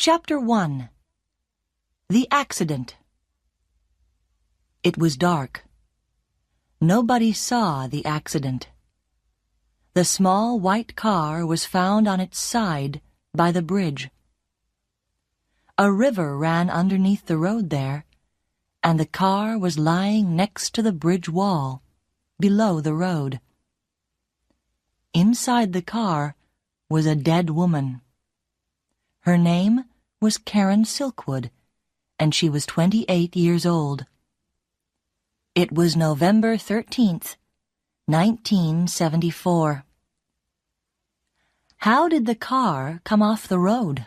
Chapter 1. The Accident. It was dark. Nobody saw the accident. The small white car was found on its side by the bridge. A river ran underneath the road there, and the car was lying next to the bridge wall, below the road. Inside the car was a dead woman. Her name was Karen Silkwood, and she was 28 years old. It was November 13th, 1974. How did the car come off the road?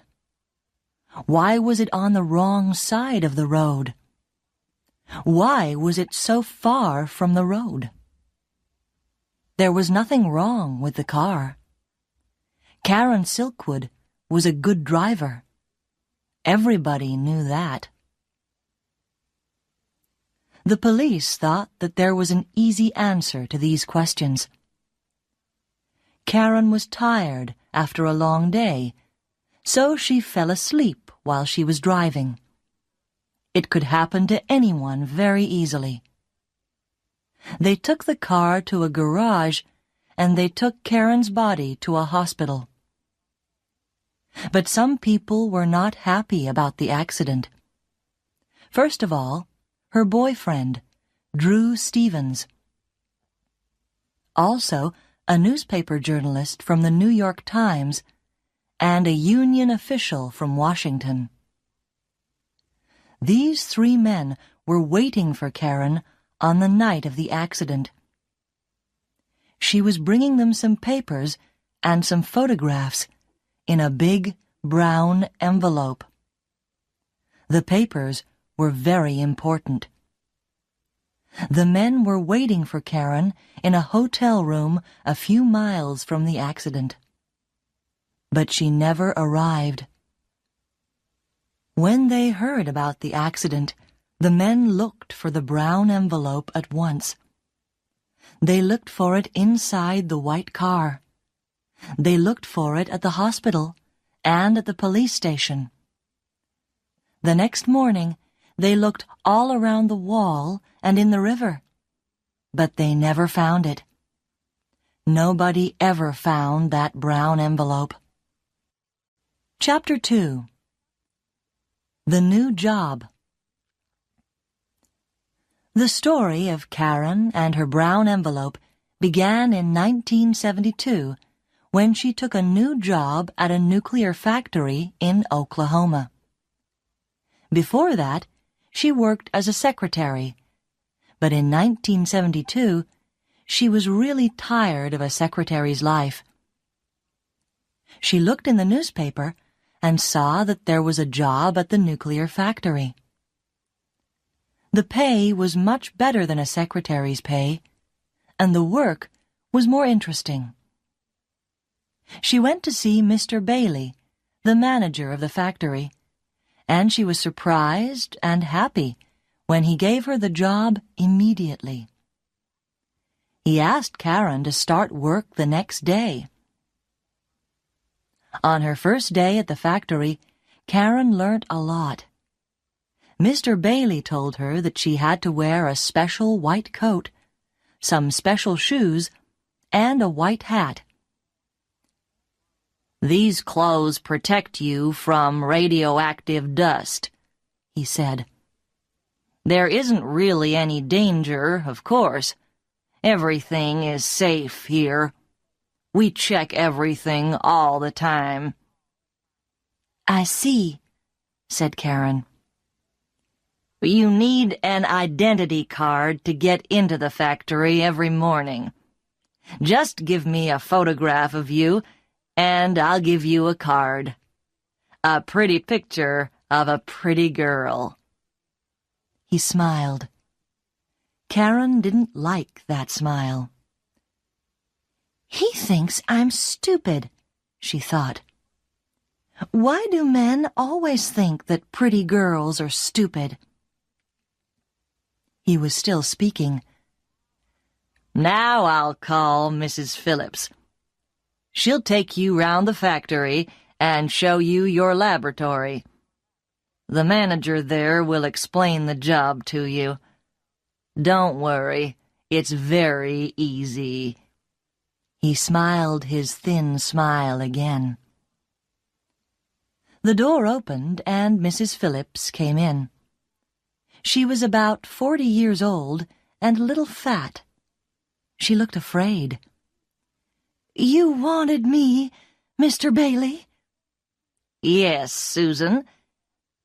Why was it on the wrong side of the road? Why was it so far from the road? There was nothing wrong with the car. Karen Silkwood was a good driver. Everybody knew that. The police thought that there was an easy answer to these questions. Karen was tired after a long day, so she fell asleep while she was driving. It could happen to anyone very easily. They took the car to a garage, and they took Karen's body to a hospital. But some people were not happy about the accident. First of all, her boyfriend, Drew Stevens. Also, a newspaper journalist from the New York Times and a union official from Washington. These three men were waiting for Karen on the night of the accident. She was bringing them some papers and some photographs in a big brown envelope. The papers were very important. The men were waiting for Karen in a hotel room a few miles from the accident. But she never arrived. When they heard about the accident, the men looked for the brown envelope at once. They looked for it inside the white car. They looked for it at the hospital and at the police station. The next morning, they looked all around the wall and in the river, but they never found it. Nobody ever found that brown envelope. Chapter 2. The New Job. The story of Karen and her brown envelope began in 1972 when she took a new job at a nuclear factory in Oklahoma. Before that, she worked as a secretary, but in 1972, she was really tired of a secretary's life. She looked in the newspaper and saw that there was a job at the nuclear factory. The pay was much better than a secretary's pay, and the work was more interesting. She went to see Mr. Bailey, the manager of the factory, and she was surprised and happy when he gave her the job immediately. He asked Karen to start work the next day. On her first day at the factory, Karen learnt a lot. Mr. Bailey told her that she had to wear a special white coat, some special shoes, and a white hat. "These clothes protect you from radioactive dust," he said. "There isn't really any danger, of course. Everything is safe here. We check everything all the time." "I see," said Karen. "You need an identity card to get into the factory every morning. Just give me a photograph of you, and I'll give you a card. A pretty picture of a pretty girl." He smiled. Karen didn't like that smile. "He thinks I'm stupid," she thought. "Why do men always think that pretty girls are stupid?" He was still speaking. "Now I'll call Mrs. Phillips. She'll take you round the factory and show you your laboratory. The manager there will explain the job to you. Don't worry, it's very easy." He smiled his thin smile again. The door opened and Mrs. Phillips came in. She was about 40 years old and a little fat. She looked afraid. "You wanted me, Mr. Bailey?" "Yes, Susan.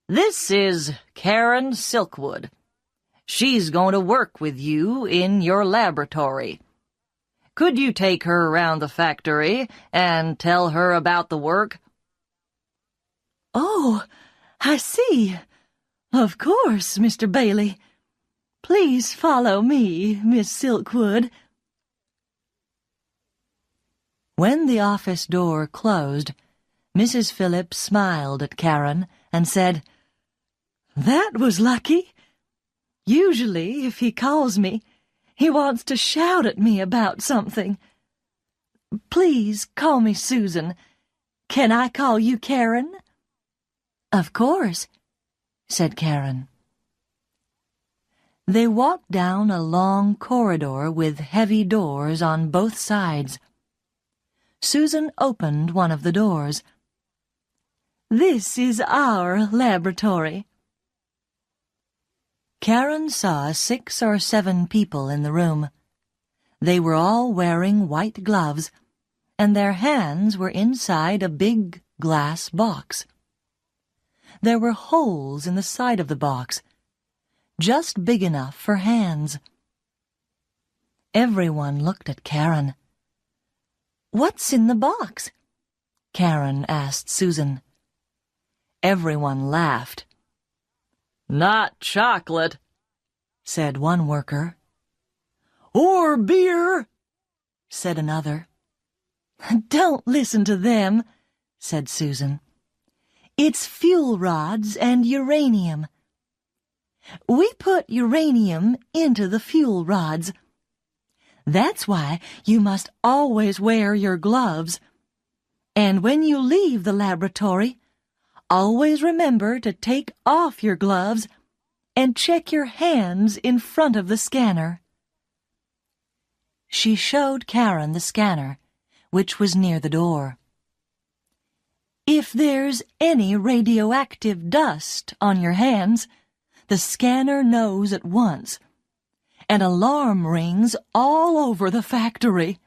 This is Karen Silkwood. She's going to work with you in your laboratory. Could you take her around the factory and tell her about the work?" "Oh, I see. Of course, Mr. Bailey. Please follow me, Miss Silkwood." When the office door closed, Mrs. Phillips smiled at Karen and said, "That was lucky. Usually, if he calls me, he wants to shout at me about something. Please call me Susan. Can I call you Karen?" "Of course," said Karen. They walked down a long corridor with heavy doors on both sides. Susan opened one of the doors. "This is our laboratory." Karen saw 6 or 7 people in the room. They were all wearing white gloves, and their hands were inside a big glass box. There were holes in the side of the box, just big enough for hands. Everyone looked at Karen. "What's in the box?" Karen asked Susan. Everyone laughed. "Not chocolate," said one worker. "Or beer," said another. "Don't listen to them," said Susan. "It's fuel rods and uranium. We put uranium into the fuel rods. That's why you must always wear your gloves. And when you leave the laboratory, always remember to take off your gloves and check your hands in front of the scanner." She showed Karen the scanner, which was near the door. "If there's any radioactive dust on your hands, the scanner knows at once. An alarm rings all over the factory."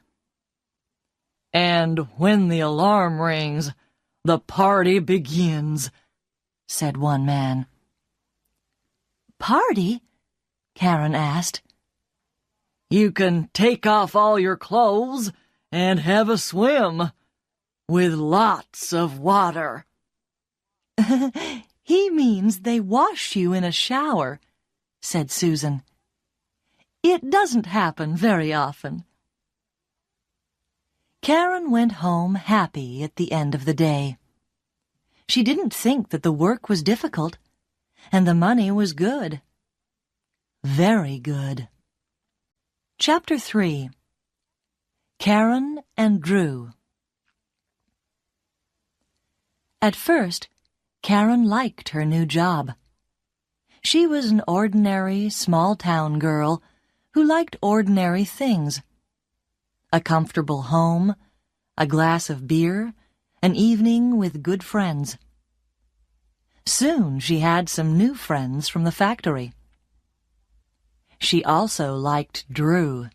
"And when the alarm rings, the party begins," said one man. "Party?" Karen asked. "You can take off all your clothes and have a swim, with lots of water." "He means they wash you in a shower," said Susan. "It doesn't happen very often." Karen went home happy at the end of the day. She didn't think that the work was difficult, and the money was good. Very good. Chapter 3. Karen and Drew. At first, Karen liked her new job. She was an ordinary, small-town girl who liked ordinary things. A comfortable home, a glass of beer, an evening with good friends. Soon she had some new friends from the factory. She also liked Drew.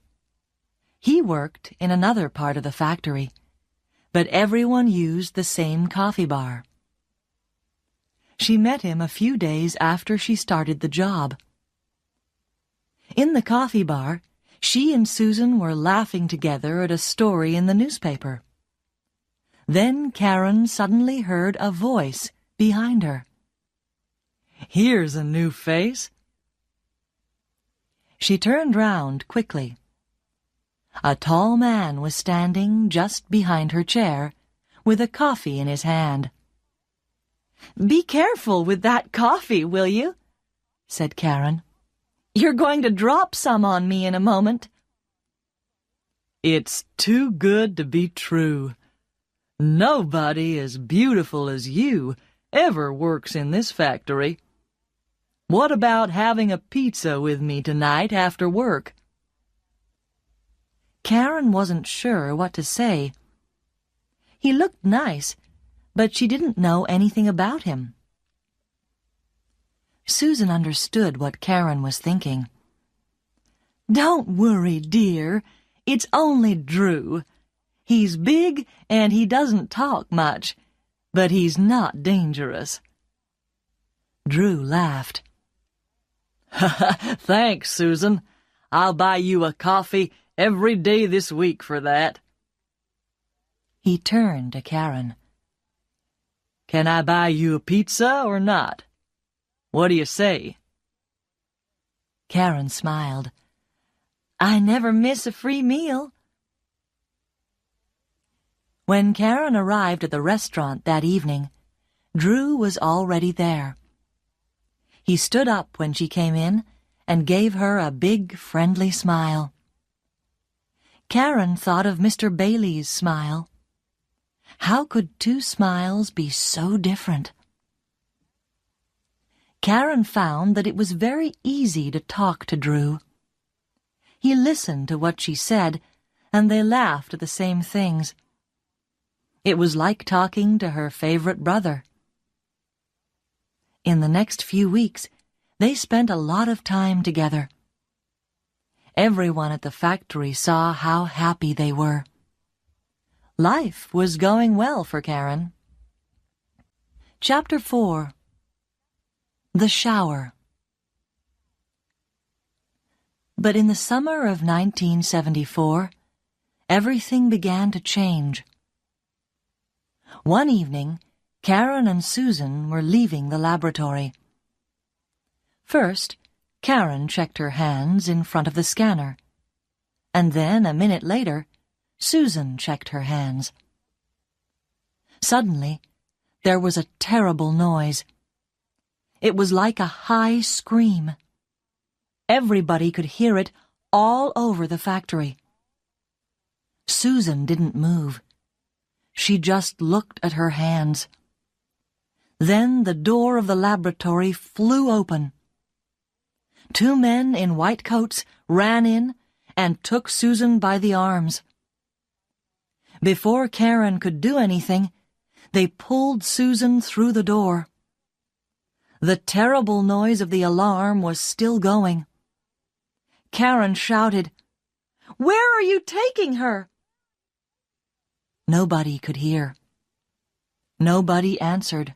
He worked in another part of the factory, but everyone used the same coffee bar. She met him a few days after she started the job. In the coffee bar, she and Susan were laughing together at a story in the newspaper. Then Karen suddenly heard a voice behind her. "Here's a new face." She turned round quickly. A tall man was standing just behind her chair, with a coffee in his hand. "Be careful with that coffee, will you?" said Karen. "You're going to drop some on me in a moment." "It's too good to be true. Nobody as beautiful as you ever works in this factory. What about having a pizza with me tonight after work?" Karen wasn't sure what to say. He looked nice, but she didn't know anything about him. Susan understood what Karen was thinking. "Don't worry, dear. It's only Drew. He's big and he doesn't talk much, but he's not dangerous." Drew laughed. "Thanks, Susan. I'll buy you a coffee every day this week for that." He turned to Karen. "Can I buy you a pizza or not? What do you say?" Karen smiled. "I never miss a free meal." When Karen arrived at the restaurant that evening, Drew was already there. He stood up when she came in and gave her a big, friendly smile. Karen thought of Mr. Bailey's smile. How could two smiles be so different? Karen found that it was very easy to talk to Drew. He listened to what she said, and they laughed at the same things. It was like talking to her favorite brother. In the next few weeks, they spent a lot of time together. Everyone at the factory saw how happy they were. Life was going well for Karen. Chapter 4. The Shower. But in the summer of 1974, everything began to change. One evening, Karen and Susan were leaving the laboratory. First, Karen checked her hands in front of the scanner, and then, a minute later, Susan checked her hands. Suddenly, there was a terrible noise. It was like a high scream. Everybody could hear it all over the factory. Susan didn't move. She just looked at her hands. Then the door of the laboratory flew open. Two men in white coats ran in and took Susan by the arms. Before Karen could do anything, they pulled Susan through the door. The terrible noise of the alarm was still going. Karen shouted, "Where are you taking her?" Nobody could hear. Nobody answered.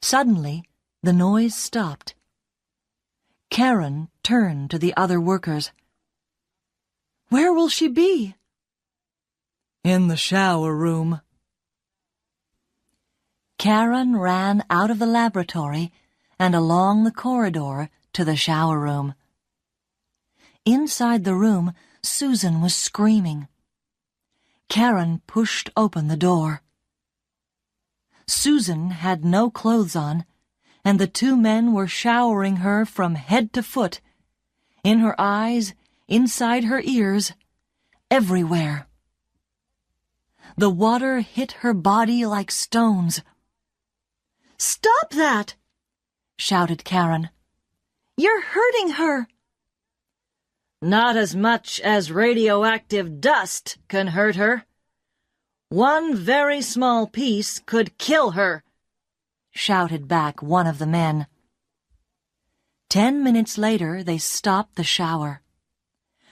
Suddenly, the noise stopped. Karen turned to the other workers. "Where will she be?" "In the shower room." Karen ran out of the laboratory and along the corridor to the shower room. Inside the room, Susan was screaming. Karen pushed open the door. Susan had no clothes on, and the two men were showering her from head to foot, in her eyes, inside her ears, everywhere. The water hit her body like stones. "Stop that!" shouted Karen. "You're hurting her." "Not as much as radioactive dust can hurt her. One very small piece could kill her," shouted back one of the men. 10 minutes later, they stopped the shower.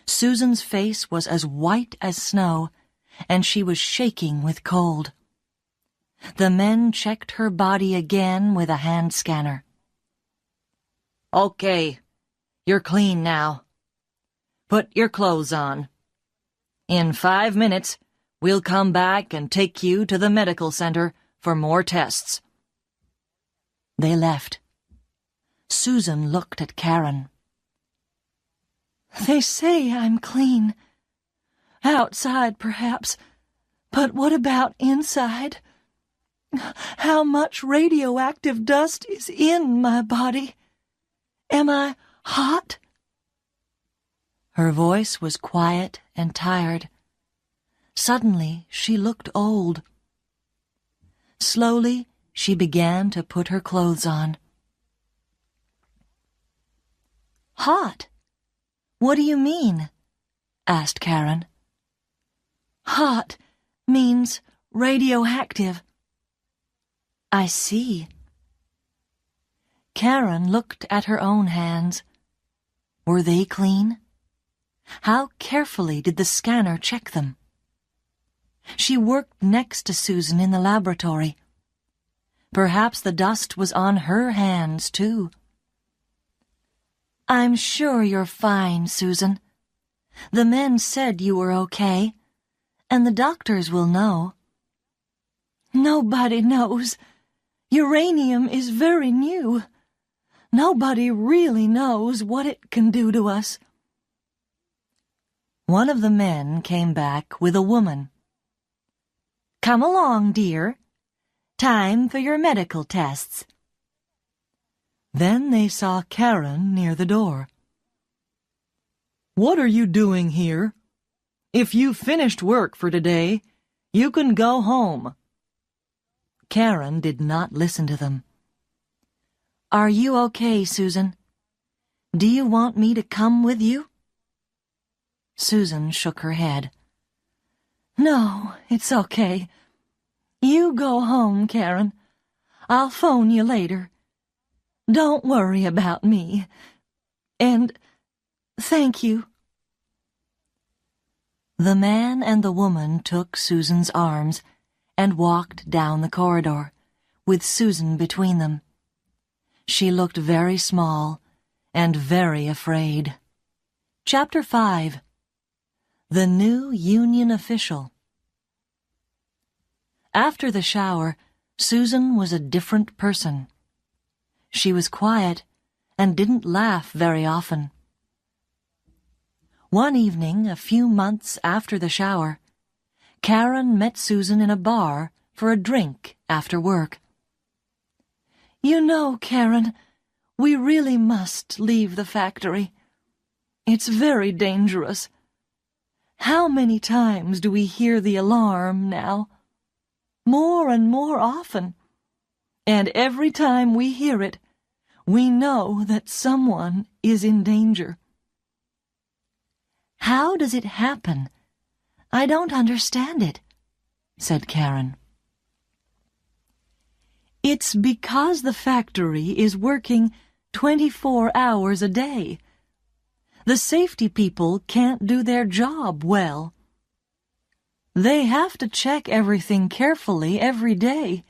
Susan's face was as white as snow, and she was shaking with cold. The men checked her body again with a hand scanner. "Okay, you're clean now. Put your clothes on. In 5 minutes, we'll come back and take you to the medical center for more tests." They left. Susan looked at Karen. "They say I'm clean. Outside, perhaps, but what about inside? How much radioactive dust is in my body? Am I hot?" Her voice was quiet and tired. Suddenly, she looked old. Slowly, she began to put her clothes on. Hot? What do you mean? Asked Karen. Hot means radioactive. I see. Karen looked at her own hands. Were they clean? How carefully did the scanner check them? She worked next to Susan in the laboratory. Perhaps the dust was on her hands, too. I'm sure you're fine, Susan. The men said you were okay, and the doctors will know. Nobody knows. Uranium is very new. Nobody really knows what it can do to us. One of the men came back with a woman. Come along, dear. Time for your medical tests. Then they saw Karen near the door. What are you doing here? If you've finished work for today, you can go home. Karen did not listen to them. Are you okay, Susan? Do you want me to come with you? Susan shook her head. No, it's okay. You go home, Karen. I'll phone you later. Don't worry about me. And thank you. The man and the woman took Susan's arms and walked down the corridor, with Susan between them. She looked very small and very afraid. Chapter 5. The New Union Official. After the shower, Susan was a different person. She was quiet and didn't laugh very often. One evening, a few months after the shower, Karen met Susan in a bar for a drink after work. You know, Karen, we really must leave the factory. It's very dangerous. How many times do we hear the alarm now? More and more often. And every time we hear it, we know that someone is in danger. How does it happen? I don't understand it, said Karen. It's because the factory is working 24 hours a day. The safety people can't do their job well. They have to check everything carefully every day.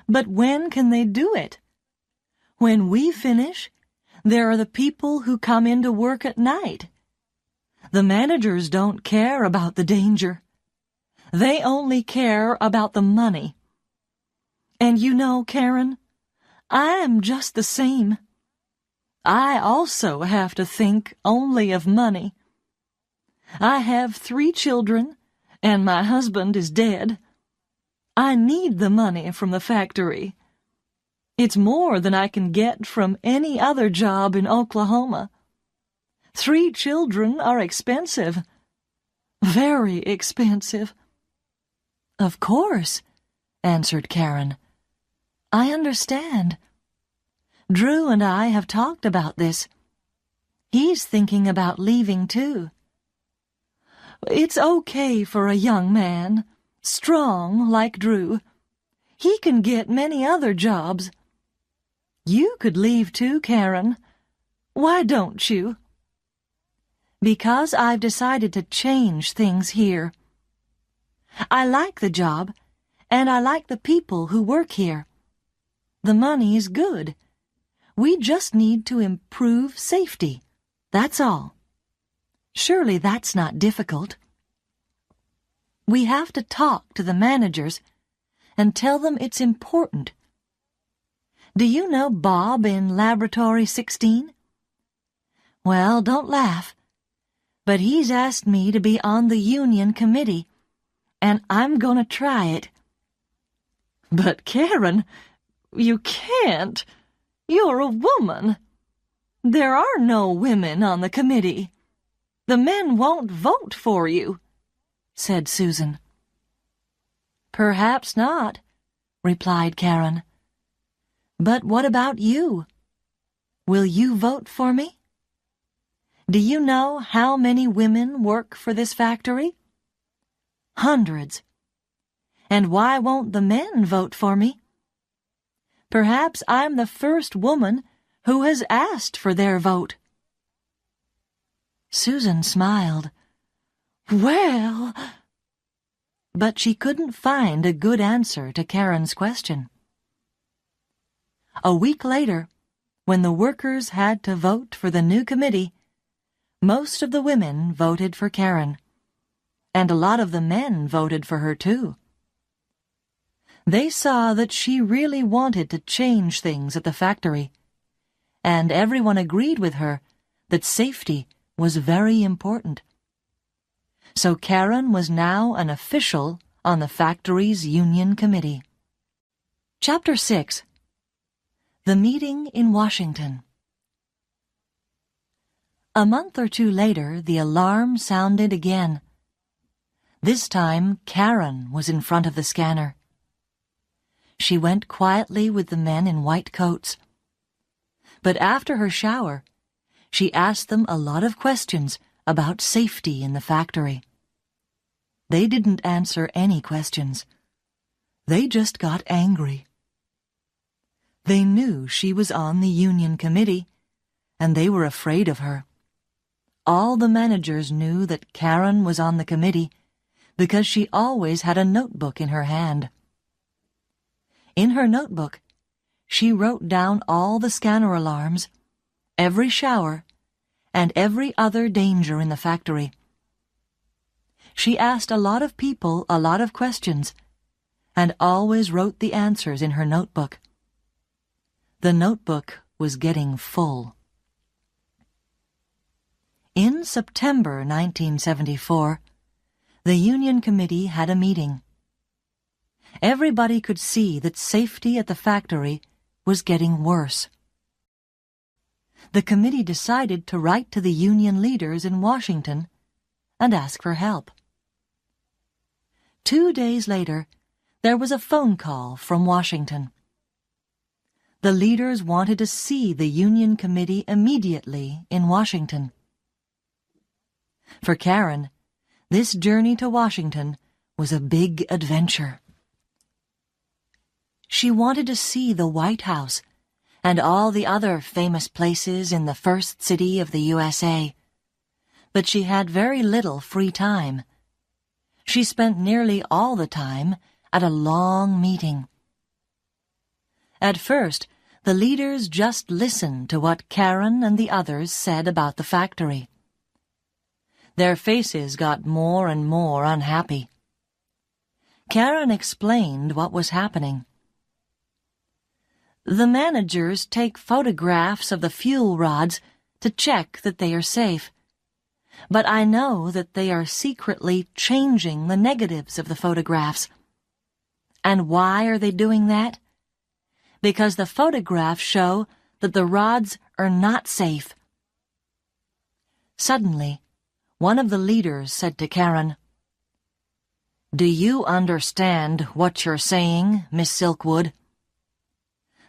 But when can they do it? When we finish, there are the people who come in to work at night. The managers don't care about the danger. They only care about the money. And you know, Karen, I am just the same. I also have to think only of money. I have 3 children, and my husband is dead. I need the money from the factory. It's more than I can get from any other job in Oklahoma. 3 children are expensive. Very expensive. Of course, answered Karen. I understand. Drew and I have talked about this. He's thinking about leaving too. It's okay for a young man, strong like Drew. He can get many other jobs. You could leave too, Karen. Why don't you? Because I've decided to change things here. I like the job, and I like the people who work here. The money is good. We just need to improve safety. That's all. Surely that's not difficult. We have to talk to the managers and tell them it's important. Do you know Bob in Laboratory 16? Well, don't laugh. But he's asked me to be on the union committee, and I'm going to try it. But Karen, you can't. You're a woman. There are no women on the committee. The men won't vote for you. said Susan. "Perhaps not," replied Karen. "But what about you? Will you vote for me? Do you know how many women work for this factory? Hundreds. And why won't the men vote for me? Perhaps I'm the first woman who has asked for their vote." Susan smiled. "Well—" But she couldn't find a good answer to Karen's question. A week later, when the workers had to vote for the new committee, most of the women voted for Karen, and a lot of the men voted for her too. They saw that she really wanted to change things at the factory, and everyone agreed with her that safety was very important. So Karen was now an official on the factory's union committee. Chapter 6. The Meeting in Washington. A month or two later, the alarm sounded again. This time, Karen was in front of the scanner. She went quietly with the men in white coats. But after her shower, she asked them a lot of questions about safety in the factory. They didn't answer any questions. They just got angry. They knew she was on the union committee, and they were afraid of her. All the managers knew that Karen was on the committee because she always had a notebook in her hand. In her notebook, she wrote down all the scanner alarms, every shower, and every other danger in the factory. She asked a lot of people a lot of questions, and always wrote the answers in her notebook. The notebook was getting full. In September 1974, the Union Committee had a meeting. Everybody could see that safety at the factory was getting worse. The committee decided to write to the union leaders in Washington and ask for help. 2 days later, there was a phone call from Washington. The leaders wanted to see the Union Committee immediately in Washington. For Karen, this journey to Washington was a big adventure. She wanted to see the White House and all the other famous places in the first city of the USA, but she had very little free time. She spent nearly all the time at a long meeting. At first, the leaders just listened to what Karen and the others said about the factory. Their faces got more and more unhappy. Karen explained what was happening. The managers take photographs of the fuel rods to check that they are safe, but I know that they are secretly changing the negatives of the photographs. And why are they doing that? Because the photographs show that the rods are not safe. Suddenly, one of the leaders said to Karen, "Do you understand what you're saying, Miss Silkwood?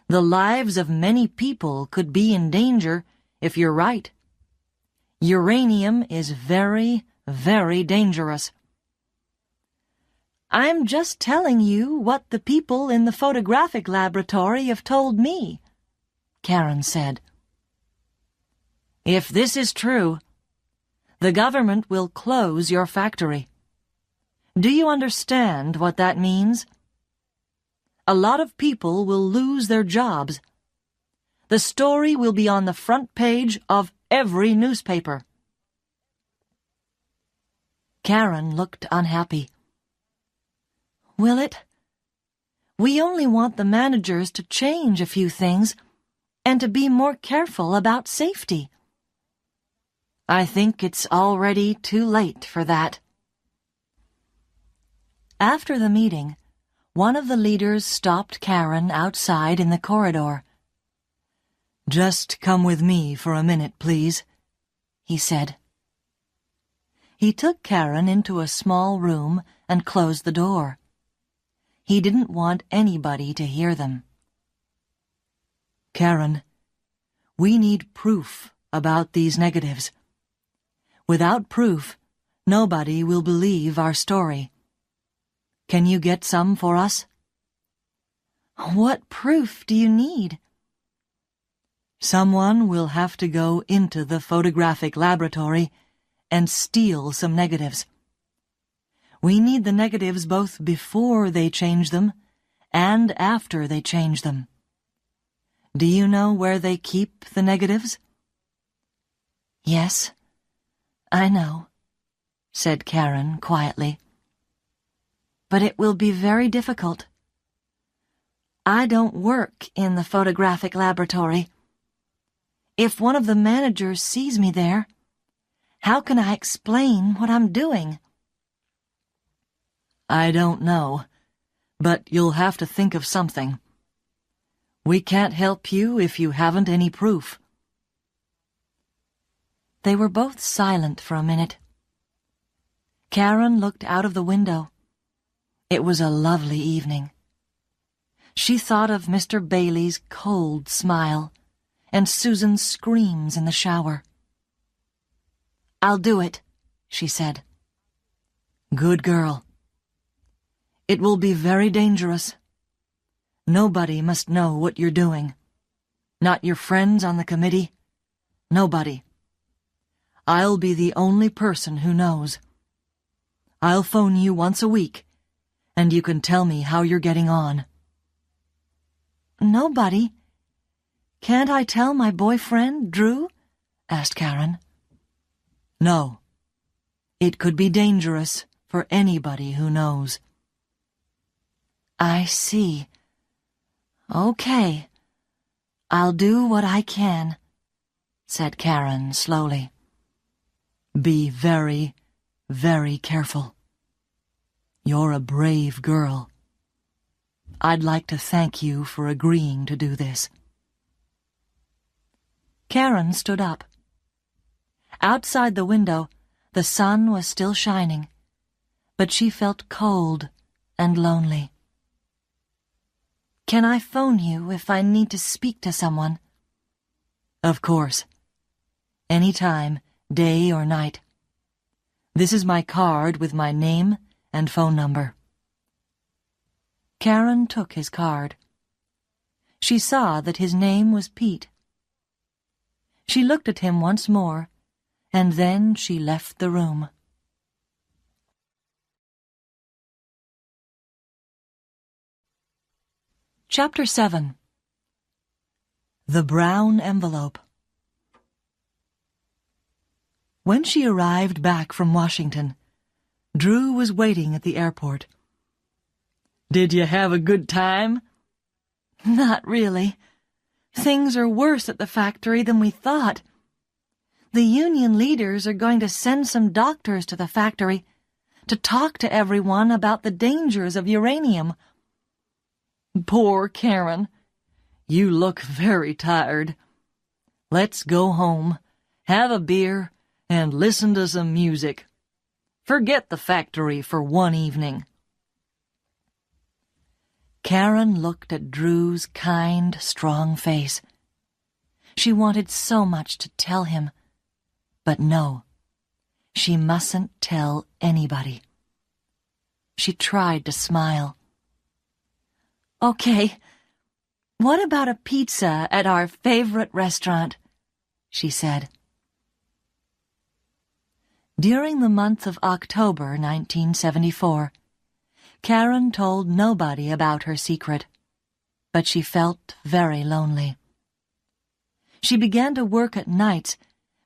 The lives of many people could be in danger if you're right. Uranium is very, very dangerous." "I'm just telling you what the people in the photographic laboratory have told me," Karen said. "If this is true, the government will close your factory. Do you understand what that means? A lot of people will lose their jobs. The story will be on the front page of every newspaper." Karen looked unhappy. "Will it? We only want the managers to change a few things and to be more careful about safety." "I think it's already too late for that." After the meeting, one of the leaders stopped Karen outside in the corridor. "Just come with me for a minute, please," he said. He took Karen into a small room and closed the door. He didn't want anybody to hear them. Karen, we need proof about these negatives. Without proof, nobody will believe our story. Can you get some for us? What proof do you need? Someone will have to go into the photographic laboratory and steal some negatives. We need the negatives both before they change them and after they change them. Do you know where they keep the negatives? Yes, I know, said Karen quietly. But it will be very difficult. I don't work in the photographic laboratory. If one of the managers sees me there, how can I explain what I'm doing? I don't know, but you'll have to think of something. We can't help you if you haven't any proof. They were both silent for a minute. Karen looked out of the window. It was a lovely evening. She thought of Mr. Bailey's cold smile and Susan's screams in the shower. "I'll do it," she said. Good girl. It will be very dangerous. Nobody must know what you're doing. Not your friends on the committee. Nobody. I'll be the only person who knows. I'll phone you once a week, and you can tell me how you're getting on. Nobody? Can't I tell my boyfriend, Drew? Asked Karen. No. It could be dangerous for anybody who knows. I see. Okay. I'll do what I can, said Karen slowly. Be very, very careful. You're a brave girl. I'd like to thank you for agreeing to do this. Karen stood up. Outside the window, the sun was still shining, but she felt cold and lonely. Can I phone you if I need to speak to someone? Of course. Anytime, day or night. This is my card with my name and phone number. Karen took his card. She saw that his name was Pete. She looked at him once more, and then she left the room. Chapter 7. The Brown Envelope. When she arrived back from Washington, Drew was waiting at the airport. "Did you have a good time?" Not really. Things are worse at the factory than we thought. The union leaders are going to send some doctors to the factory to talk to everyone about the dangers of uranium. Poor Karen. You look very tired. Let's go home, have a beer, and listen to some music. Forget the factory for one evening. Karen looked at Drew's kind, strong face. She wanted so much to tell him, but no, she mustn't tell anybody. She tried to smile. "Okay, what about a pizza at our favorite restaurant?" she said. During the month of October 1974, Karen told nobody about her secret, but she felt very lonely. She began to work at nights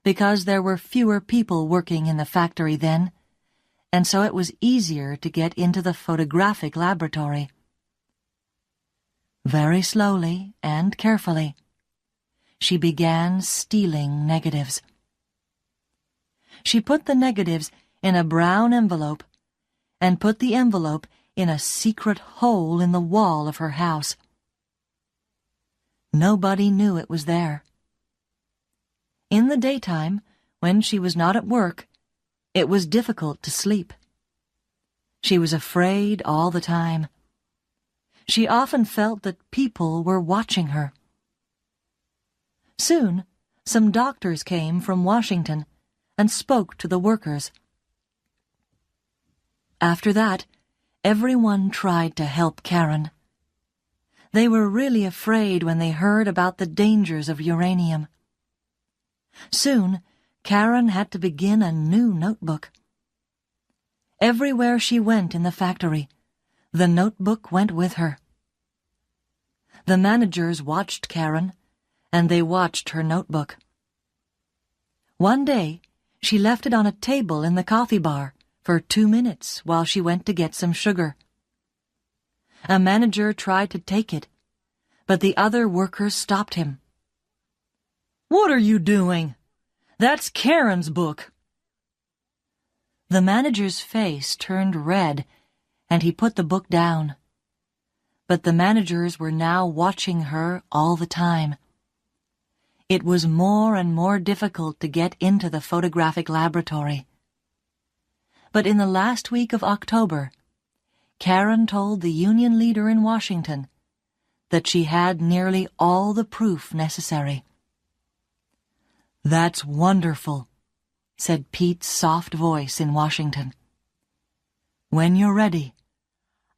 because there were fewer people working in the factory then, and so it was easier to get into the photographic laboratory. Very slowly and carefully, she began stealing negatives. She put the negatives in a brown envelope and put the envelope in a secret hole in the wall of her house. Nobody knew it was there. In the daytime, when she was not at work, It was difficult to sleep. She was afraid all the time. She often felt that people were watching her. Soon, some doctors came from Washington and spoke to the workers. After that, everyone tried to help Karen. They were really afraid when they heard about the dangers of uranium. Soon, Karen had to begin a new notebook. Everywhere she went in the factory, the notebook went with her. The managers watched Karen, and they watched her notebook. One day, she left it on a table in the coffee bar for 2 minutes while she went to get some sugar. A manager tried to take it, but the other workers stopped him. "What are you doing? That's Karen's book." The manager's face turned red, and he put the book down. But the managers were now watching her all the time. It was more and more difficult to get into the photographic laboratory. But in the last week of October, Karen told the union leader in Washington that she had nearly all the proof necessary. "That's wonderful," said Pete's soft voice in Washington. "When you're ready,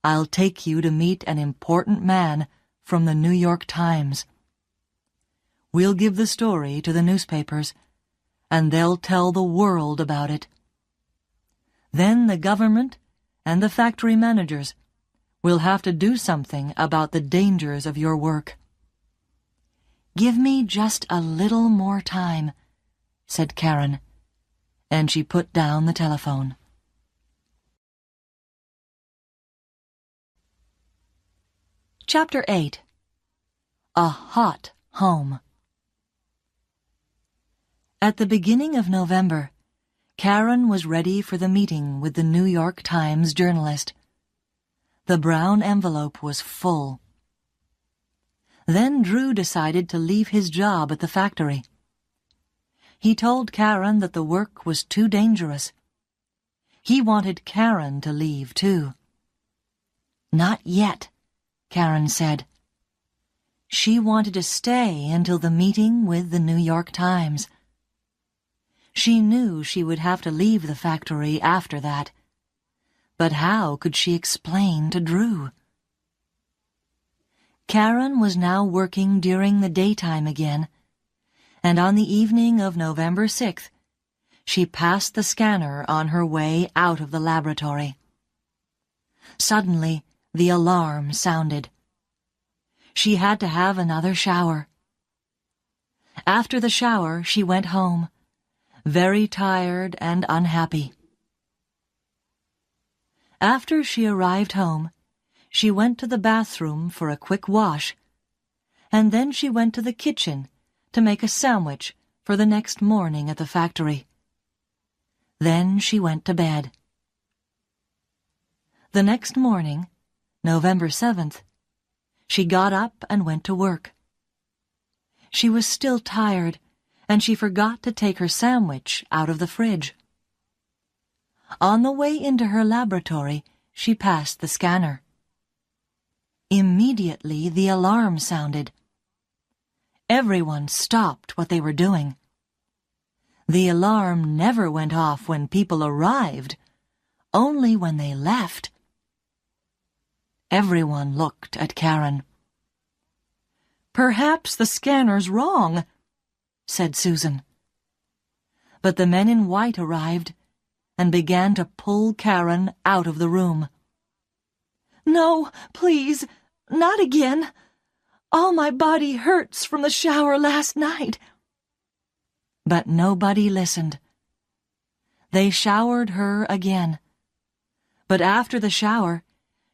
I'll take you to meet an important man from the New York Times. We'll give the story to the newspapers, and they'll tell the world about it. Then the government and the factory managers will have to do something about the dangers of your work." "Give me just a little more time," said Karen, and she put down the telephone. Chapter 8. A Hot Home. At the beginning of November, Karen was ready for the meeting with the New York Times journalist. The brown envelope was full. Then Drew decided to leave his job at the factory. He told Karen that the work was too dangerous. He wanted Karen to leave, too. "Not yet," Karen said. She wanted to stay until the meeting with the New York Times. She knew she would have to leave the factory after that. But how could she explain to Drew? Karen was now working during the daytime again, and on the evening of November 6th, she passed the scanner on her way out of the laboratory. Suddenly, the alarm sounded. She had to have another shower. After the shower, she went home, very tired and unhappy. After she arrived home, she went to the bathroom for a quick wash, and then she went to the kitchen to make a sandwich for the next morning at the factory. Then she went to bed. The next morning, November 7th, she got up and went to work. She was still tired, and she forgot to take her sandwich out of the fridge. On the way into her laboratory, she passed the scanner. Immediately, the alarm sounded. Everyone stopped what they were doing. The alarm never went off when people arrived, only when they left. Everyone looked at Karen. "Perhaps the scanner's wrong," said Susan. But the men in white arrived and began to pull Karen out of the room. "No, please, not again. All my body hurts from the shower last night." But nobody listened. They showered her again. But after the shower,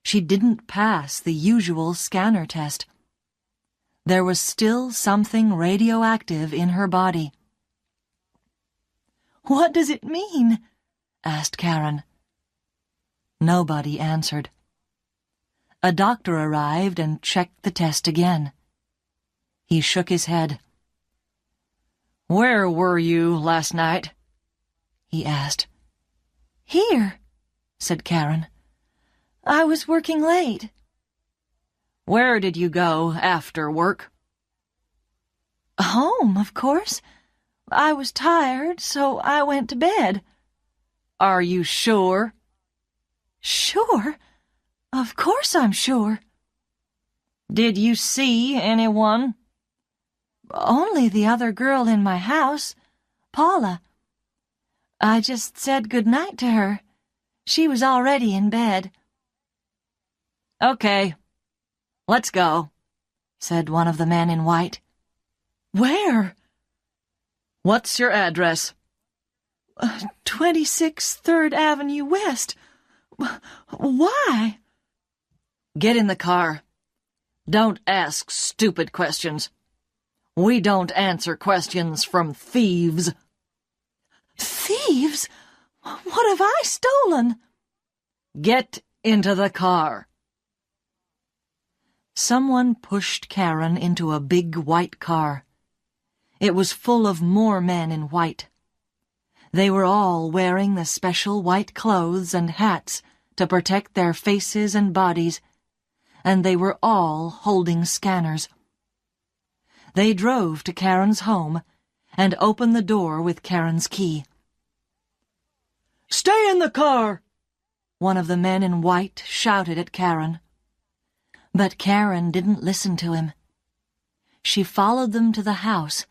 she didn't pass the usual scanner test. There was still something radioactive in her body. "What does it mean?" asked Karen. Nobody answered. A doctor arrived and checked the test again. He shook his head. "Where were you last night?" he asked. Here, said Karen. I was working late. Where did you go after work? Home, of course. I was tired, so I went to bed. Are you sure? Sure? Of course I'm sure. Did you see anyone? Only the other girl in my house, Paula. I just said good night to her. She was already in bed. Okay, let's go, said one of the men in white. Where? What's your address? 26 3rd Avenue West. Why? Get in the car. Don't ask stupid questions. We don't answer questions from thieves. Thieves? What have I stolen? Get into the car. Someone pushed Karen into a big white car. It was full of more men in white. They were all wearing the special white clothes and hats to protect their faces and bodies, and they were all holding scanners. They drove to Karen's home and opened the door with Karen's key. Stay in the car! One of the men in white shouted at Karen. But Karen didn't listen to him. She followed them to the house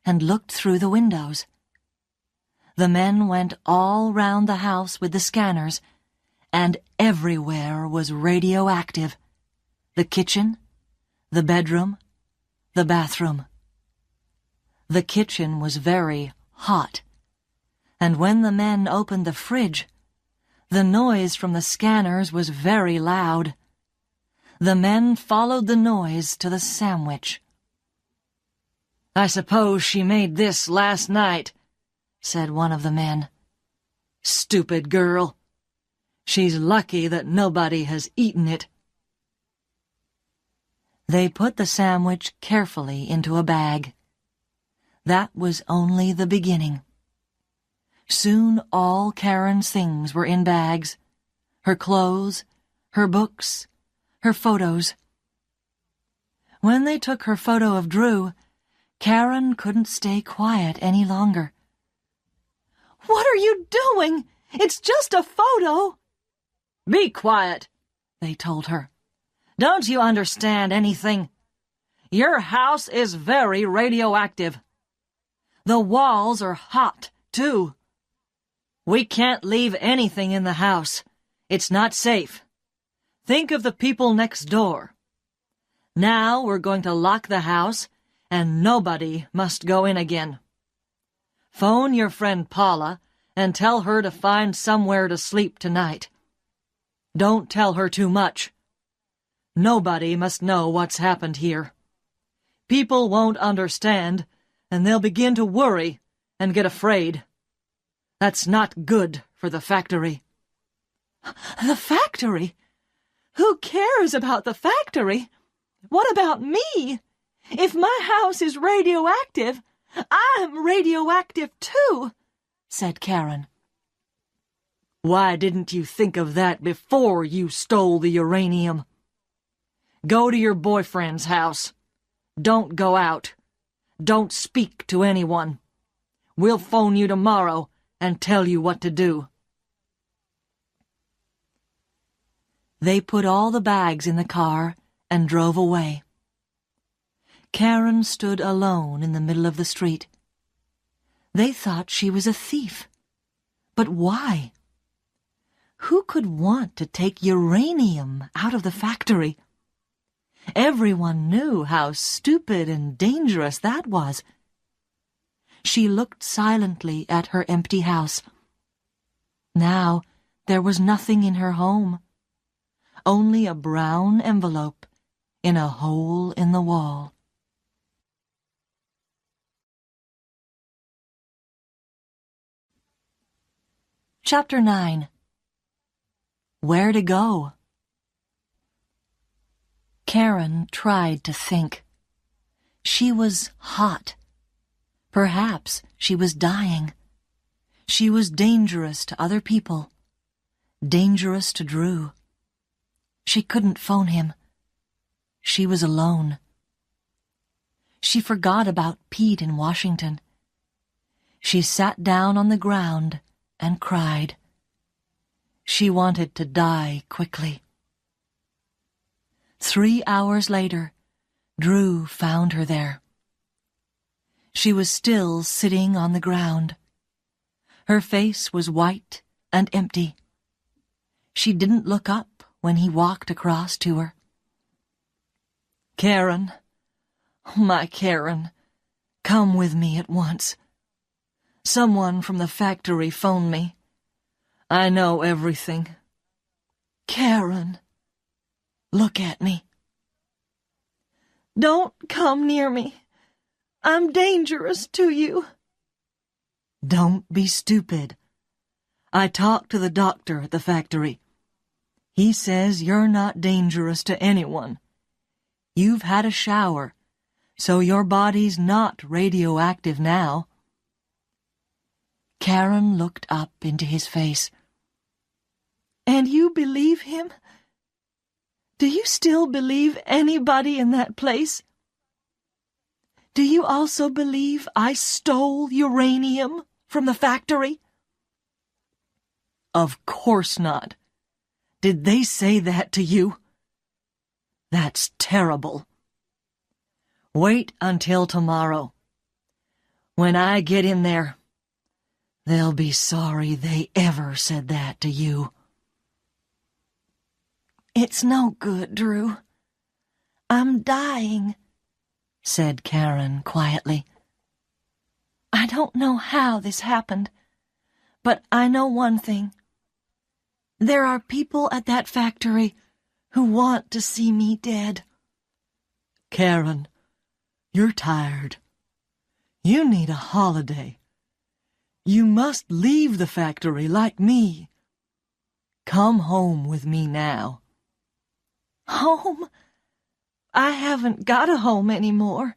and looked through the windows. The men went all round the house with the scanners, and everywhere was radioactive. The kitchen, the bedroom, the bathroom. The kitchen was very hot, and when the men opened the fridge, the noise from the scanners was very loud. The men followed the noise to the sandwich. I suppose she made this last night, said one of the men. Stupid girl. She's lucky that nobody has eaten it. They put the sandwich carefully into a bag. That was only the beginning. Soon all Karen's things were in bags. Her clothes, her books, her photos. When they took her photo of Drew, Karen couldn't stay quiet any longer. What are you doing? It's just a photo. Be quiet, they told her. Don't you understand anything? Your house is very radioactive. The walls are hot, too. We can't leave anything in the house. It's not safe. Think of the people next door. Now we're going to lock the house, and nobody must go in again. Phone your friend Paula and tell her to find somewhere to sleep tonight. Don't tell her too much. Nobody must know what's happened here. People won't understand, and they'll begin to worry and get afraid. That's not good for the factory. The factory? Who cares about the factory? What about me? If my house is radioactive, I'm radioactive too, said Karen. Why didn't you think of that before you stole the uranium? Go to your boyfriend's house. Don't go out. Don't speak to anyone. We'll phone you tomorrow and tell you what to do. They put all the bags in the car and drove away. Karen stood alone in the middle of the street. They thought she was a thief. But why? Who could want to take uranium out of the factory? Everyone knew how stupid and dangerous that was. She looked silently at her empty house. Now there was nothing in her home. Only a brown envelope in a hole in the wall. Chapter 9. Where to go? Karen tried to think. She was hot. Perhaps she was dying. She was dangerous to other people, dangerous to Drew. She couldn't phone him. She was alone. She forgot about Pete in Washington. She sat down on the ground and cried. She wanted to die quickly. 3 hours later, Drew found her there. She was still sitting on the ground. Her face was white and empty. She didn't look up when he walked across to her. "Karen, my Karen, come with me at once. Someone from the factory phoned me. I know everything. Karen, look at me." "Don't come near me. I'm dangerous to you." "Don't be stupid. I talked to the doctor at the factory. He says you're not dangerous to anyone. You've had a shower, so your body's not radioactive now." Karen looked up into his face. "And you believe him? Do you still believe anybody in that place? Do you also believe I stole uranium from the factory?" "Of course not. Did they say that to you? That's terrible. Wait until tomorrow. When I get in there, they'll be sorry they ever said that to you." "It's no good, Drew. I'm dying," said Karen quietly. "I don't know how this happened, but I know one thing. There are people at that factory who want to see me dead." "Karen, you're tired. You need a holiday. You must leave the factory like me. Come home with me now." "Home? I haven't got a home anymore."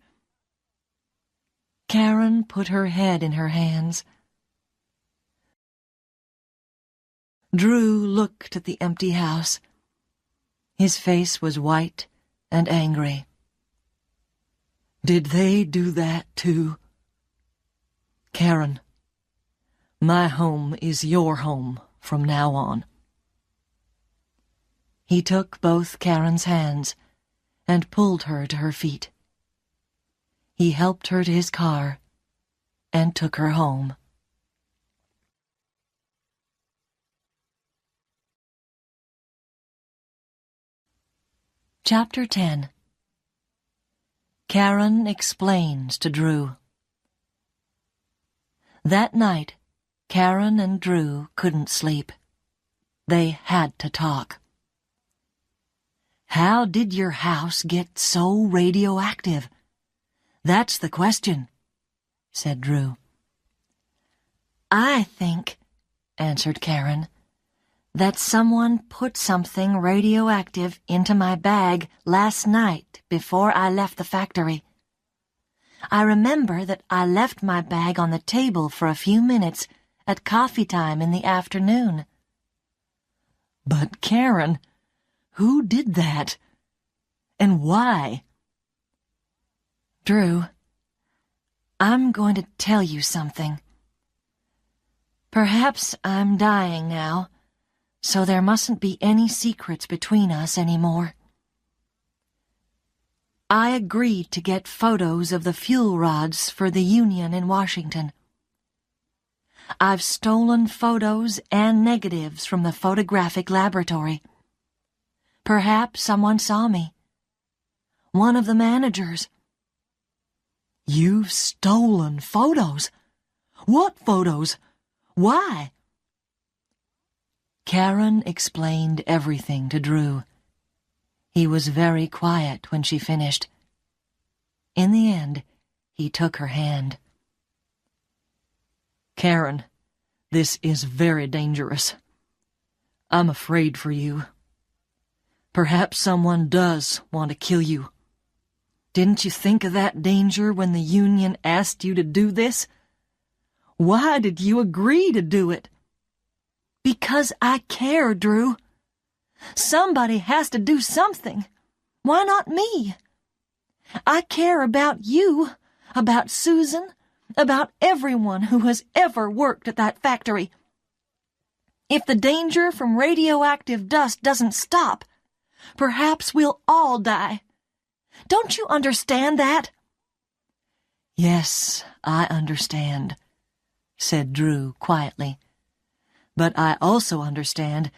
Karen put her head in her hands. Drew looked at the empty house. His face was white and angry. "Did they do that too?" "Karen, my home is your home from now on." He took both Karen's hands and pulled her to her feet. He helped her to his car and took her home. Chapter 10. Karen explains to Drew. That night, Karen and Drew couldn't sleep. They had to talk. "How did your house get so radioactive? That's the question," said Drew. "I think," answered Karen, "that someone put something radioactive into my bag last night before I left the factory. I remember that I left my bag on the table for a few minutes at coffee time in the afternoon." "But Karen, who did that? And why?" "Drew, I'm going to tell you something. Perhaps I'm dying now, so there mustn't be any secrets between us anymore. I agreed to get photos of the fuel rods for the union in Washington. I've stolen photos and negatives from the photographic laboratory. Perhaps someone saw me. One of the managers." "You've stolen photos? What photos? Why?" Karen explained everything to Drew. He was very quiet when she finished. In the end, he took her hand. "Karen, this is very dangerous. I'm afraid for you. Perhaps someone does want to kill you. Didn't you think of that danger when the union asked you to do this? Why did you agree to do it?" Because I care, Drew. Somebody has to do something. Why not me? I care about you, about Susan, about everyone who has ever worked at that factory. If the danger from radioactive dust doesn't stop, perhaps we'll all die. Don't you understand that? Yes, I understand, said Drew quietly. But I also understand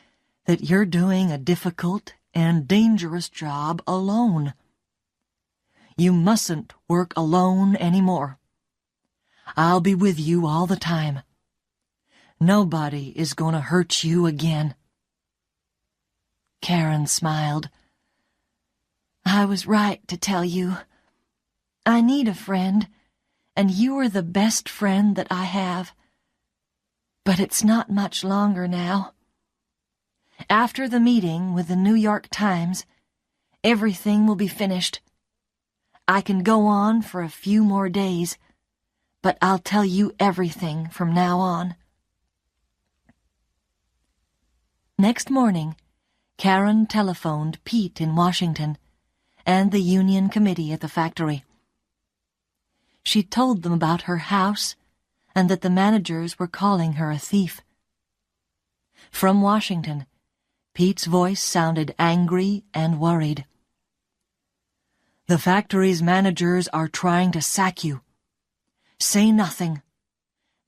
that you're doing a difficult and dangerous job alone. You mustn't work alone anymore. I'll be with you all the time. Nobody is going to hurt you again. Karen smiled. I was right to tell you. I need a friend, and you are the best friend that I have. But it's not much longer now. After the meeting with the New York Times, everything will be finished. I can go on for a few more days, but I'll tell you everything from now on. Next morning, Karen telephoned Pete in Washington and the union committee at the factory. She told them about her house and that the managers were calling her a thief. From Washington, Pete's voice sounded angry and worried. The factory's managers are trying to sack you. Say nothing.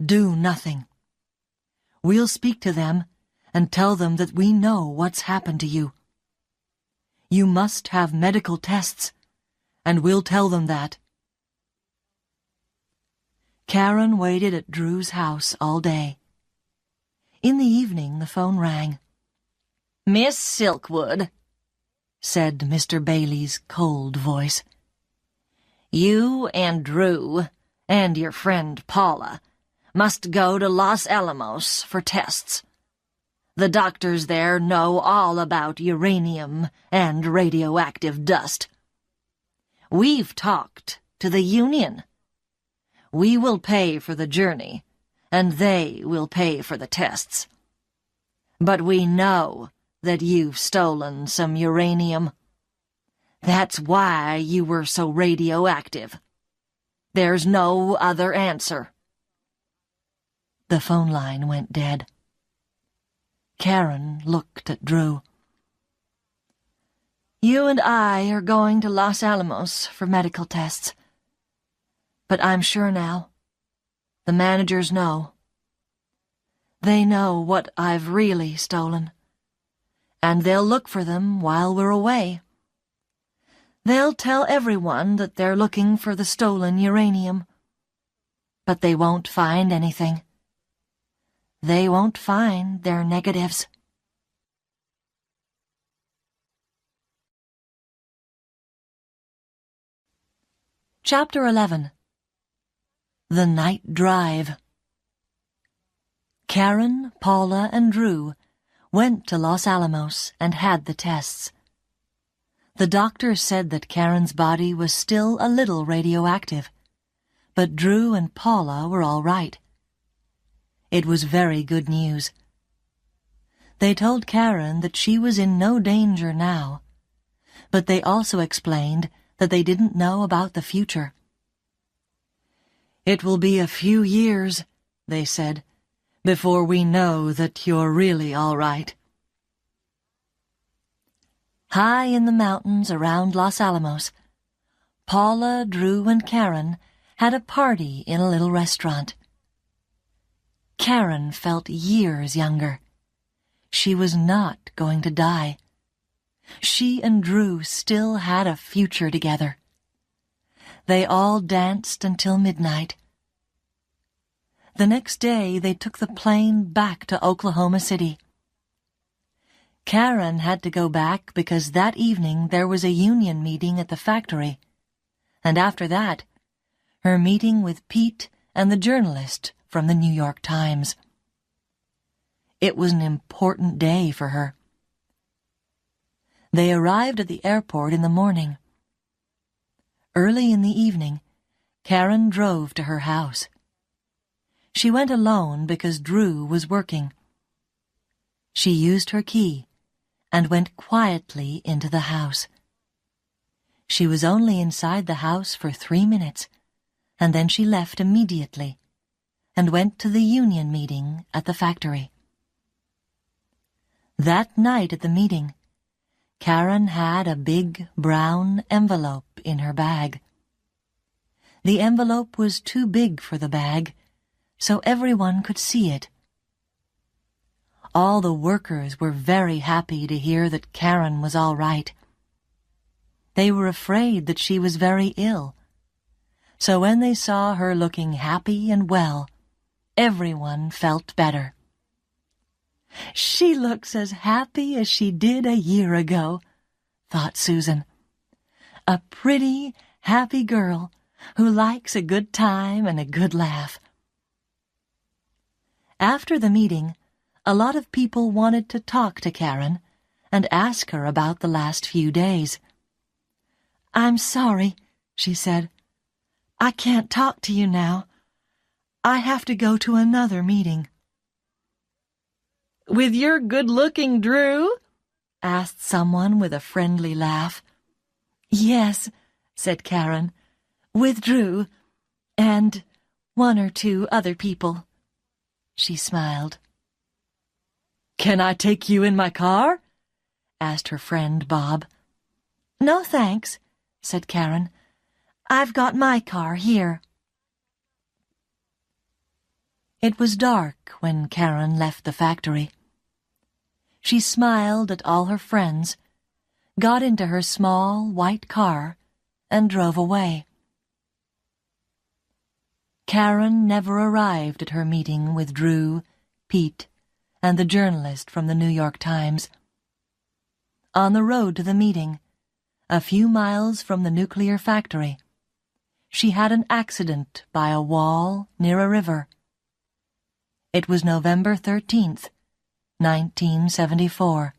Do nothing. We'll speak to them and tell them that we know what's happened to you. You must have medical tests, and we'll tell them that. Karen waited at Drew's house all day. In the evening, the phone rang. Miss Silkwood, said Mr. Bailey's cold voice. You and Drew and your friend Paula must go to Los Alamos for tests. The doctors there know all about uranium and radioactive dust. We've talked to the union. We will pay for the journey, and they will pay for the tests. But we know that you've stolen some uranium. That's why you were so radioactive. There's no other answer. The phone line went dead. Karen looked at Drew. You and I are going to Los Alamos for medical tests. But I'm sure now. The managers know. They know what I've really stolen. And they'll look for them while we're away. They'll tell everyone that they're looking for the stolen uranium. But they won't find anything. They won't find their negatives. Chapter 11. The Night Drive. Karen, Paula, and Drew went to Los Alamos and had the tests. The doctor said that Karen's body was still a little radioactive, but Drew and Paula were all right. It was very good news. They told Karen that she was in no danger now, but they also explained that they didn't know about the future. It will be a few years, they said, before we know that you're really all right. High in the mountains around Los Alamos, Paula, Drew, and Karen had a party in a little restaurant. Karen felt years younger. She was not going to die. She and Drew still had a future together. They all danced until midnight. The next day they took the plane back to Oklahoma City. Karen had to go back because that evening there was a union meeting at the factory, and after that, her meeting with Pete and the journalist from the New York Times. It was an important day for her. They arrived at the airport in the morning. Early in the evening, Karen drove to her house. She went alone because Drew was working. She used her key and went quietly into the house. She was only inside the house for 3 minutes, and then she left immediately and went to the union meeting at the factory. That night at the meeting, Karen had a big brown envelope in her bag. The envelope was too big for the bag, so everyone could see it. All the workers were very happy to hear that Karen was all right. They were afraid that she was very ill, so when they saw her looking happy and well, everyone felt better. "She looks as happy as she did a year ago," thought Susan. "A pretty, happy girl who likes a good time and a good laugh." After the meeting, a lot of people wanted to talk to Karen and ask her about the last few days. "I'm sorry," she said. "I can't talk to you now. I have to go to another meeting." "With your good-looking Drew?" asked someone with a friendly laugh. "Yes," said Karen, "with Drew and 1 or 2 other people." She smiled. "Can I take you in my car?" asked her friend Bob. "No, thanks," said Karen. "I've got my car here." It was dark when Karen left the factory. She smiled at all her friends, got into her small white car, and drove away. Karen never arrived at her meeting with Drew, Pete, and the journalist from the New York Times. On the road to the meeting, a few miles from the nuclear factory, she had an accident by a wall near a river. It was November 13th, 1974.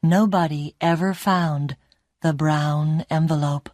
Nobody ever found the brown envelope.